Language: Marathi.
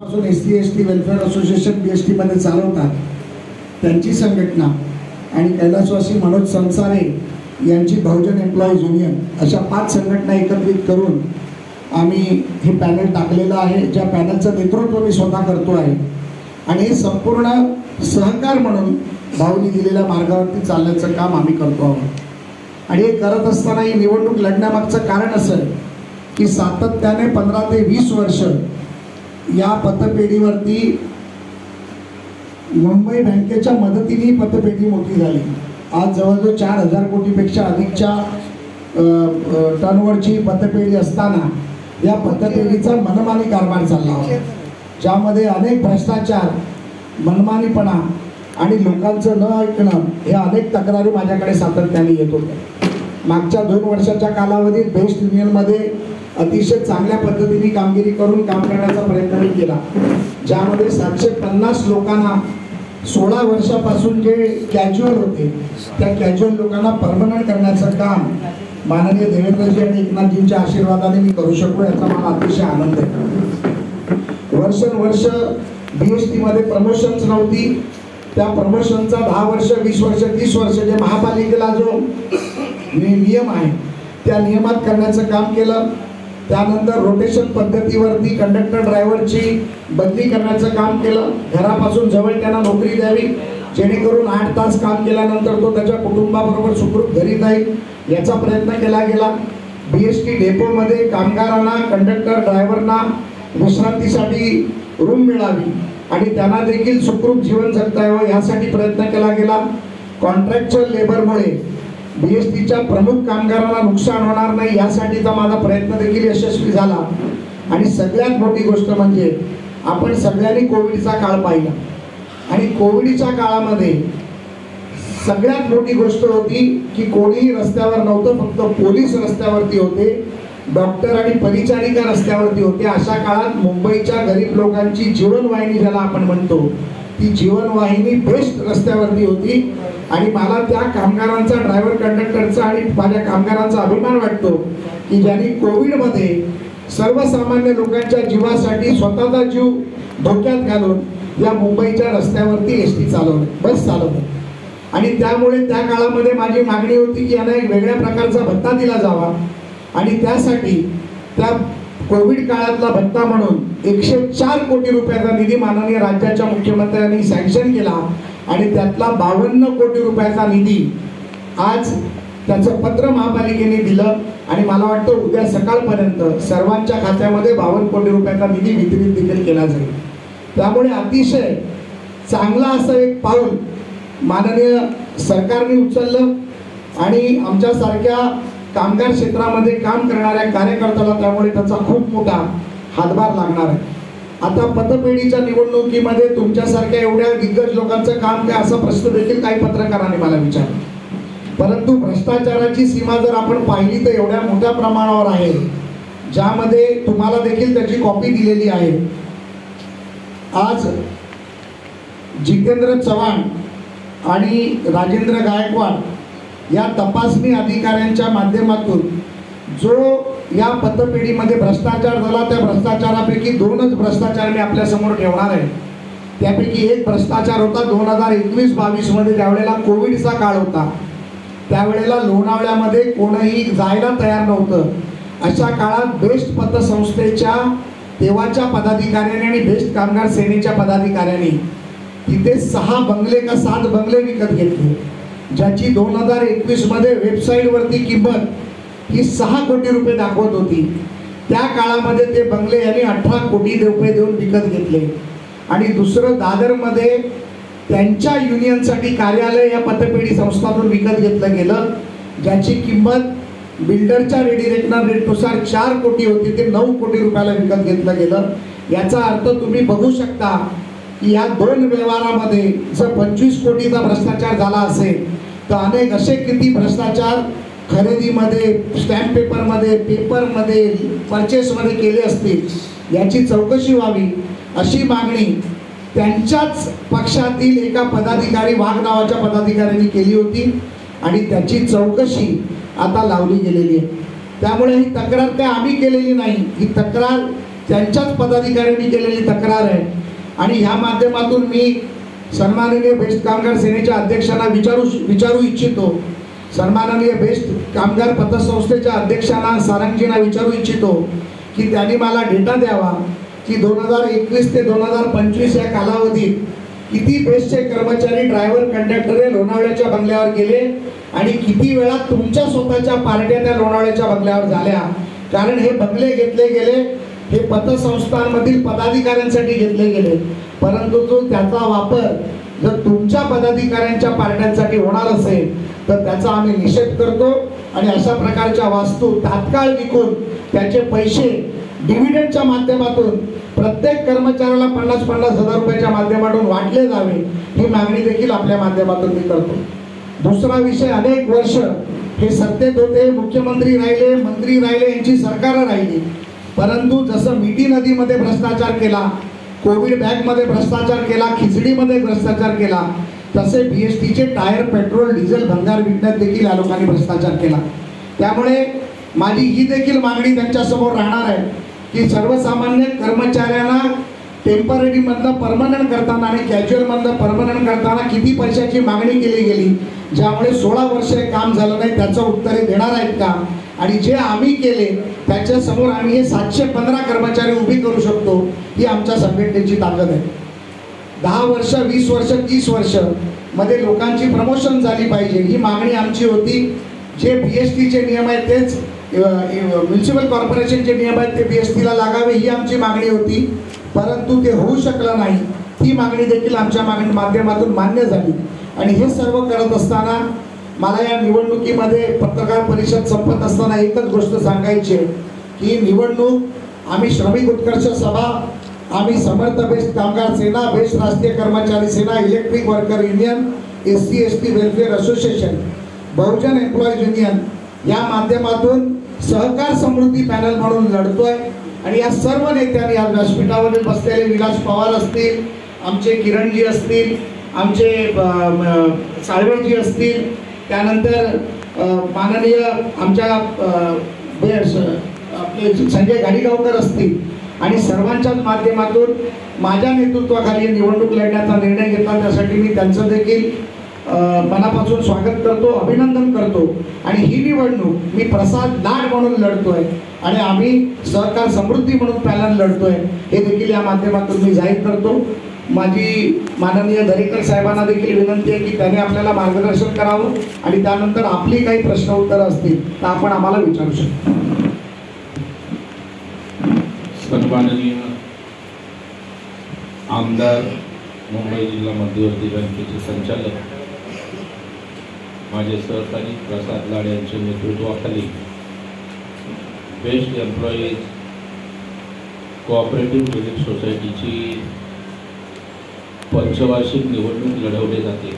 एसटी वेलफेअर असोसिएशन बीएसटी मध्ये चालवतात त्यांची संघटना आणि कैलासवासी मनोज संसारे यांची बहुजन एम्प्लॉईज युनियन अशा 5 संघटना एकत्रित करून आम्ही हे पॅनल टाकलेलं आहे, ज्या पॅनलचं नेतृत्व मी स्वतः करतो आहे आणि हे संपूर्ण सहकार म्हणून भाऊनी दिलेल्या मार्गावरती चालण्याचं काम आम्ही करतो आहोत। आणि हे करत असताना ही निवडणूक लढण्यामागचं कारण असं की सातत्याने 15 ते 20 वर्ष या पतपेढीवरती मुंबई बँकेच्या मदतीने पतपेढी मोठी झाली। आज जवळजवळ 4000 कोटीपेक्षा अधिकच्या टर्नओव्हरची पतपेढी असताना या पतपेढीचा मनमानी कारभार चालला होता, ज्यामध्ये अनेक भ्रष्टाचार, मनमानीपणा आणि लोकांचं न ऐकणं हे अनेक तक्रारी माझ्याकडे सातत्याने येत होत्या। मागच्या 2 वर्षाच्या कालावधीत बेस्ट युनियनमध्ये अतिशय चांगल्या पद्धतीने कामगिरी करून काम करण्याचा प्रयत्न केला, ज्यामध्ये 750 लोकांना 16 वर्षापासून जे कॅज्युअल होते त्या कॅज्युअल लोकांना परमनंट करण्याचं काम माननीय देवेंद्रजी आणि एकनाथजींच्या आशीर्वादाने मी करू शकलो, याचा मला अतिशय आनंद आहे। वर्षानुवर्ष बीएसटी मध्ये प्रमोशन्स नव्हती, त्या प्रमोशनचा 10 वर्ष 20 वर्ष 30 वर्ष जे महापालिकेला जो नियम आहे त्या नियमात करण्याचं काम केलं। त्यानंतर रोटेशन पद्धतीवरती कंडक्टर ड्रायव्हरची बदली करण्याचं काम केलं, घरापासून जवळ त्यांना नोकरी द्यावी जेणेकरून 8 तास काम केल्यानंतर तो त्याच्या कुटुंबाबरोबर सुखरूप घरी जाईल याचा प्रयत्न केला गेला। बीएसटी डेपोमध्ये कामगारांना, कंडक्टर ड्रायव्हरना विश्रांतीसाठी रूम मिळावी आणि त्यांना देखील सुखरूप जीवन जगता यावं यासाठी प्रयत्न केला गेला। कॉन्ट्रॅक्च्युअल लेबरमुळे बीएसटीच्या प्रमुख कामगारांना नुकसान होणार नाही यासाठीचा माझा प्रयत्न देखील यशस्वी झाला। आणि सगळ्यात मोठी गोष्ट म्हणजे आपण सगळ्यांनी कोविडचा काळ पाहिला आणि कोविडच्या काळामध्ये सगळ्यात मोठी गोष्ट होती की कोणीही रस्त्यावर नव्हतं, फक्त पोलीस रस्त्यावरती होते, डॉक्टर आणि परिचारिका रस्त्यावरती होते। अशा काळात मुंबईच्या गरीब लोकांची जीवनवाहिनी ज्याला आपण म्हणतो ती जीवनवाहिनी बेस्ट रस्त्यावरती होती आणि मला त्या कामगारांचा, ड्रायव्हर कंडक्टरचा आणि माझ्या कामगारांचा अभिमान वाटतो की ज्यांनी कोविडमध्ये सर्वसामान्य लोकांच्या जीवासाठी स्वतःचा जीव धोक्यात घालून या मुंबईच्या रस्त्यावरती एसटी चालवली, बस चालवली। आणि त्यामुळे त्या काळामध्ये माझी मागणी होती की यांना एक वेगळ्या प्रकारचा भत्ता दिला जावा आणि त्यासाठी त्या कोविड काळातला भत्ता म्हणून 104 कोटी रुपयाचा निधी माननीय राज्याच्या मुख्यमंत्र्यांनी सँक्शन केला आणि त्यातला 52 कोटी रुपयाचा निधी आज त्याचं पत्र महापालिकेने दिलं आणि मला वाटतं उद्या सकाळपर्यंत सर्वांच्या खात्यामध्ये 52 कोटी रुपयाचा निधी वितरित देखील केला जाईल। त्यामुळे अतिशय चांगला असं एक पाऊल माननीय सरकारने उचललं आणि आमच्यासारख्या कामगार क्षेत्रामध्ये काम करणाऱ्या कार्यकर्त्याला त्यामुळे त्याचा खूप मोठा हातभार लागणार आहे। आता पतपेढीच्या निवडणुकीमध्ये तुमच्यासारख्या एवढ्या दिग्गज लोकांचं काम काय असा प्रश्न देखील काही पत्रकारांनी मला विचारला, परंतु भ्रष्टाचाराची सीमा जर आपण पाहिली तर एवढ्या मोठ्या प्रमाणावर आहे, ज्यामध्ये तुम्हाला देखील त्याची कॉपी दिलेली आहे। आज जितेंद्र चव्हाण आणि राजेंद्र गायकवाड या तपासणी अधिकाऱ्यांच्या माध्यमातून जो या पतपेढीमध्ये भ्रष्टाचार झाला त्या भ्रष्टाचारापैकी 2च भ्रष्टाचार मी आपल्या समोर ठेवणार आहे। त्यापैकी एक भ्रष्टाचार होता 2021-22 मध्ये, त्यावेळेला कोविडचा काळ होता, त्यावेळेला लोणावळ्यामध्ये कोणीही जायला तयार नव्हतं। अशा काळात बेस्ट पतसंस्थेच्या तेव्हाच्या पदाधिकाऱ्यांनी आणि बेस्ट कामगार सेनेच्या पदाधिकाऱ्यांनी तिथे 6 बंगले का 7 बंगले विकत घेतले, ज्याची 2021 मध्ये वेबसाईटवरती किंमत ही 6 कोटी रुपये दाखवत होती। त्या काळामध्ये ते बंगले यांनी 18 कोटी रुपये देऊन विकत घेतले। आणि दुसरं दादरमध्ये त्यांच्या युनियनसाठी कार्यालय या पतपेढी संस्थातून विकत घेतलं गेलं, ज्याची किंमत बिल्डरच्या रेडी रेकनर रेटनुसार 4 कोटी होती, ते 9 कोटी रुपयाला विकत घेतलं गेलं। याचा अर्थ तुम्ही बघू शकता की या 2 व्यवहारामध्ये जर 25 कोटीचा भ्रष्टाचार झाला असेल तर अनेक असे किती भ्रष्टाचार खरेदीमध्ये, स्टॅम्प पेपरमध्ये, पेपरमध्ये, परचेसमध्ये केले असतील याची चौकशी व्हावी अशी मागणी त्यांच्याच पक्षातील एका पदाधिकारी, वाघ नावाच्या पदाधिकाऱ्यांनी केली होती आणि त्याची चौकशी आता लावली गेलेली आहे। त्यामुळे ही तक्रार काय आम्ही केलेली नाही, ही तक्रार त्यांच्याच पदाधिकाऱ्यांनी केलेली तक्रार आहे आणि ह्या माध्यमातून मी सन्माननीय बेस्ट कामगार सेनेच्या अध्यक्षांना विचारू इच्छितो, सन्माननीय बेस्ट कामगार पतसंस्थेच्या अध्यक्षांना सारंगजींना विचारू इच्छितो की त्यांनी मला डेटा द्यावा की 2021 ते 2025 या कालावधीत किती बेस्टचे कर्मचारी ड्रायव्हर कंडक्टर लोणावळ्याच्या बंगल्यावर गेले आणि किती वेळा तुमच्या स्वतःच्या पार्ट्या त्या लोणावळ्याच्या बंगल्यावर झाल्या. कारण हे बंगले घेतले गेले हे पतसंस्थांमधील पदाधिकाऱ्यांसाठी घेतले गेले, परंतु तो त्याचा वापर जर तुमच्या पदाधिकाऱ्यांच्या पार्ट्यांसाठी होणार असेल तर त्याचा आम्ही निषेध करतो आणि अशा प्रकारच्या वास्तू तात्काळ विकून त्याचे पैसे डिव्हिडंडच्या माध्यमातून प्रत्येक कर्मचाऱ्याला 50-50 हजार रुपयाच्या माध्यमातून वाटले जावे ही मागणी देखील आपल्या माध्यमातून मी करतो. दुसरा विषय, अनेक वर्ष हे सत्तेत होते, मुख्यमंत्री राहिले, मंत्री राहिले, यांची सरकारं राहिली, परंतु जसं मिठी नदीमध्ये भ्रष्टाचार केला, कोविड बॅगमध्ये भ्रष्टाचार केला, खिचडीमध्ये भ्रष्टाचार केला, तसे BSTचे टायर, पेट्रोल, डिझेल भंगार विकण्यात देखील या लोकांनी भ्रष्टाचार केला. त्यामुळे माझी ही देखील मागणी त्यांच्यासमोर राहणार आहे की सर्वसामान्य कर्मचाऱ्यांना टेम्पररी मधनं परमनंट करताना आणि कॅज्युअल मधनं परमनंट करताना किती पैशाची मागणी केली गेली, ज्यामुळे 16 वर्ष काम झालं नाही, त्याचं उत्तरे देणार आहेत का? आणि जे आम्ही केले त्याच्यासमोर आम्ही हे 715 कर्मचारी उभी करू शकतो, ही आमच्या संघटनेची ताकद आहे. 10 वर्ष, 20 वर्ष, 30 वर्ष मध्ये लोकांची प्रमोशन झाली पाहिजे ही मागणी आमची होती. जे BSTचे नियम आहेत तेच म्युन्सिपल कॉर्पोरेशनचे नियम आहेत ते BSTला लागावे ही आमची मागणी होती, परंतु ते होऊ शकलं नाही. ती मागणी देखील आमच्या माध्यमातून मान्य झाली. आणि हे सर्व करत असताना मला या निवडणुकीमध्ये पत्रकार परिषद संपत असताना एकच गोष्ट सांगायची आहे की निवडणूक आम्ही श्रमिक उत्कर्ष सभा, आम्ही समर्थ बेस्ट कामगार सेना, बेस्ट राष्ट्रीय कर्मचारी सेना, electric worker union, SC ST welfare association, Bahujan employees union या माध्यमातून सहकार समृद्धी पॅनल म्हणून लढतोय. आणि या सर्व नेत्यांनी आज व्यासपीठावर बसलेले विलास पवार असतील, आमचे किरणजी असतील, आमचे साळवेजी असतील, त्यानंतर माननीय आमच्या आपले संजय गाडीगावकर असतील आणि सर्वांच्याच माध्यमातून माझ्या नेतृत्वाखाली निवडणूक लढण्याचा निर्णय घेतला, त्यासाठी मी त्यांचं देखील मनापासून स्वागत करतो, अभिनंदन करतो. आणि ही निवडणूक मी प्रसाद लाड म्हणून लढतोय आणि आम्ही सहकार समृद्धी म्हणून पॅनल लढतोय हे देखील या माध्यमातून मी जाहीर करतो. माझी माननीय दरेकर साहेबांना देखील विनंती आहे की त्यांनी आपल्याला मार्गदर्शन करावं आणि त्यानंतर आपली काही प्रश्न उत्तरं असतील तर आपण आम्हाला विचारू शकतो. सन्माननीय आमदार, मुंबई जिल्हा मध्यवर्ती बँकेचे संचालक, माझे सहकारी प्रसाद लाड यांच्या नेतृत्वाखाली बेस्ट एम्प्लॉईज कोऑपरेटिव्ह क्रेडिट सोसायटीची पंचवार्षिक निवडणूक लढवली जाते.